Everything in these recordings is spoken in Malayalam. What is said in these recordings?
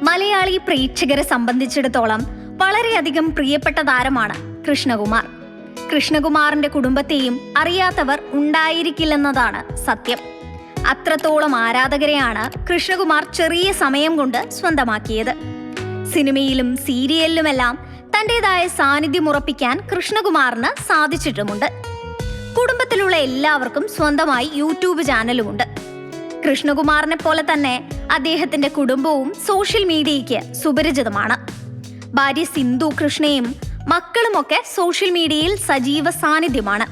മലയാളി പ്രേക്ഷകരെ സംബന്ധിച്ചിടത്തോളം വളരെയധികം പ്രിയപ്പെട്ട താരമാണ് കൃഷ്ണകുമാർ. കൃഷ്ണകുമാറിന്റെ കുടുംബത്തെയും അറിയാത്തവർ ഉണ്ടായിരിക്കില്ലെന്നതാണ് സത്യം. അത്രത്തോളം ആരാധകരെയാണ് കൃഷ്ണകുമാർ ചെറിയ സമയം കൊണ്ട് സ്വന്തമാക്കിയത്. സിനിമയിലും സീരിയലിലുമെല്ലാം തന്റേതായ സാന്നിധ്യം ഉറപ്പിക്കാൻ കൃഷ്ണകുമാറിന് സാധിച്ചിട്ടുമുണ്ട്. കുടുംബത്തിലുള്ള എല്ലാവർക്കും സ്വന്തമായി യൂട്യൂബ് ചാനലുമുണ്ട്. കൃഷ്ണകുമാറിനെ പോലെ തന്നെ അദ്ദേഹത്തിന്റെ കുടുംബവും സോഷ്യൽ മീഡിയയ്ക്ക് സുപരിചിതമാണ്. ഭാര്യ സിന്ധു കൃഷ്ണയും മക്കളുമൊക്കെ സോഷ്യൽ മീഡിയയിൽ സജീവ സാന്നിധ്യമാണ്.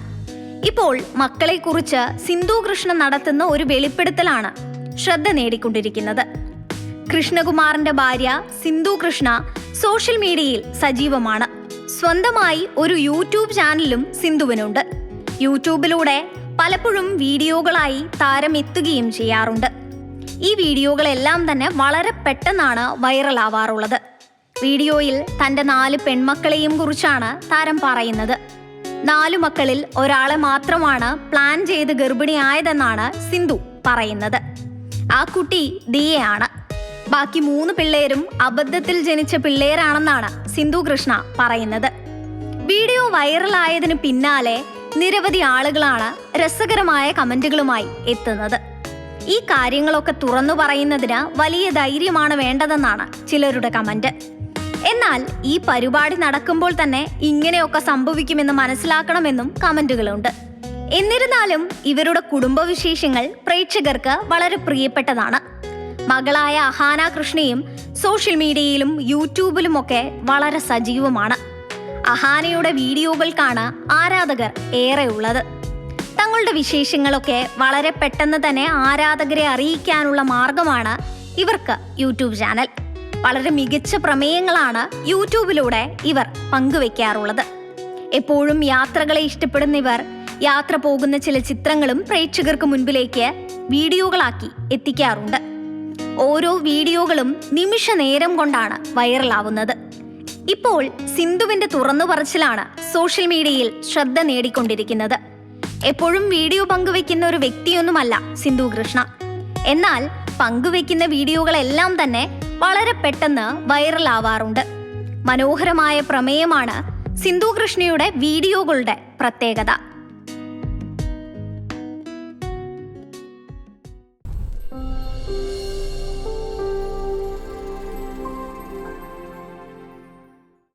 ഇപ്പോൾ മക്കളെക്കുറിച്ച് സിന്ധു കൃഷ്ണ നടത്തുന്ന ഒരു വെളിപ്പെടുത്തലാണ് ശ്രദ്ധ നേടിക്കൊണ്ടിരിക്കുന്നത്. കൃഷ്ണകുമാറിന്റെ ഭാര്യ സിന്ധു കൃഷ്ണ സോഷ്യൽ മീഡിയയിൽ സജീവമാണ്. സ്വന്തമായി ഒരു യൂട്യൂബ് ചാനലും സിന്ധുവിനുണ്ട്. യൂട്യൂബിലൂടെ പലപ്പോഴും വീഡിയോകളായി താരം എത്തുകയും ചെയ്യാറുണ്ട്. ഈ വീഡിയോകളെല്ലാം തന്നെ വളരെ പെട്ടെന്നാണ് വൈറലാവാറുള്ളത്. വീഡിയോയിൽ തൻ്റെ 4 പെൺമക്കളെയും കുറിച്ചാണ് താരം പറയുന്നത്. 4 മക്കളിൽ ഒരാളെ മാത്രമാണ് പ്ലാൻ ചെയ്ത് ഗർഭിണിയായതെന്നാണ് സിന്ധു പറയുന്നത്. ആ കുട്ടി ദിയയാണ്. ബാക്കി 3 പിള്ളേരും അബദ്ധത്തിൽ ജനിച്ച പിള്ളേരാണെന്നാണ് സിന്ധു കൃഷ്ണ പറയുന്നത്. വീഡിയോ വൈറലായതിന് പിന്നാലെ നിരവധി ആളുകളാണ് രസകരമായ കമന്റുകളുമായി എത്തുന്നത്. ഈ കാര്യങ്ങളൊക്കെ തുറന്നു പറയുന്നതിന് വലിയ ധൈര്യമാണ് വേണ്ടതെന്നാണ് ചിലരുടെ കമന്റ്. എന്നാൽ ഈ പരിപാടി നടക്കുമ്പോൾ തന്നെ ഇങ്ങനെയൊക്കെ സംഭവിക്കുമെന്ന് മനസ്സിലാക്കണമെന്നും കമന്റുകളുണ്ട്. എന്നിരുന്നാലും ഇവരുടെ കുടുംബവിശേഷങ്ങൾ പ്രേക്ഷകർക്ക് വളരെ പ്രിയപ്പെട്ടതാണ്. മകളായ അഹാന കൃഷ്ണയും സോഷ്യൽ മീഡിയയിലും യൂട്യൂബിലുമൊക്കെ വളരെ സജീവമാണ്. അഹാനയുടെ വീഡിയോകൾക്കാണ് ആരാധകർ ഏറെ ഉള്ളത്. തങ്ങളുടെ വിശേഷങ്ങളൊക്കെ വളരെ പെട്ടെന്ന് തന്നെ ആരാധകരെ അറിയിക്കാനുള്ള മാർഗമാണ് ഇവർക്ക് യൂട്യൂബ് ചാനൽ. വളരെ മികച്ച പ്രമേയങ്ങളാണ് യൂട്യൂബിലൂടെ ഇവർ പങ്കുവെക്കാറുള്ളത്. എപ്പോഴും യാത്രകളെ ഇഷ്ടപ്പെടുന്ന ഇവർ യാത്ര പോകുന്ന ചില ചിത്രങ്ങളും പ്രേക്ഷകർക്ക് മുൻപിലേക്ക് വീഡിയോകളാക്കി എത്തിക്കാറുണ്ട്. ഓരോ വീഡിയോകളും നിമിഷ നേരം കൊണ്ടാണ് വൈറലാവുന്നത്. ഇപ്പോൾ സിന്ധുവിന്റെ തുറന്നു പറച്ചിലാണ് സോഷ്യൽ മീഡിയയിൽ ശ്രദ്ധ നേടിക്കൊണ്ടിരിക്കുന്നത്. എപ്പോഴും വീഡിയോ പങ്കുവെക്കുന്ന ഒരു വ്യക്തിയൊന്നുമല്ല സിന്ധു കൃഷ്ണ. എന്നാൽ പങ്കുവെക്കുന്ന വീഡിയോകളെല്ലാം തന്നെ വളരെ പെട്ടെന്ന് വൈറലാവാറുണ്ട്. മനോഹരമായ പ്രമേയമാണ് സിന്ധു കൃഷ്ണയുടെ വീഡിയോകളുടെ പ്രത്യേകത.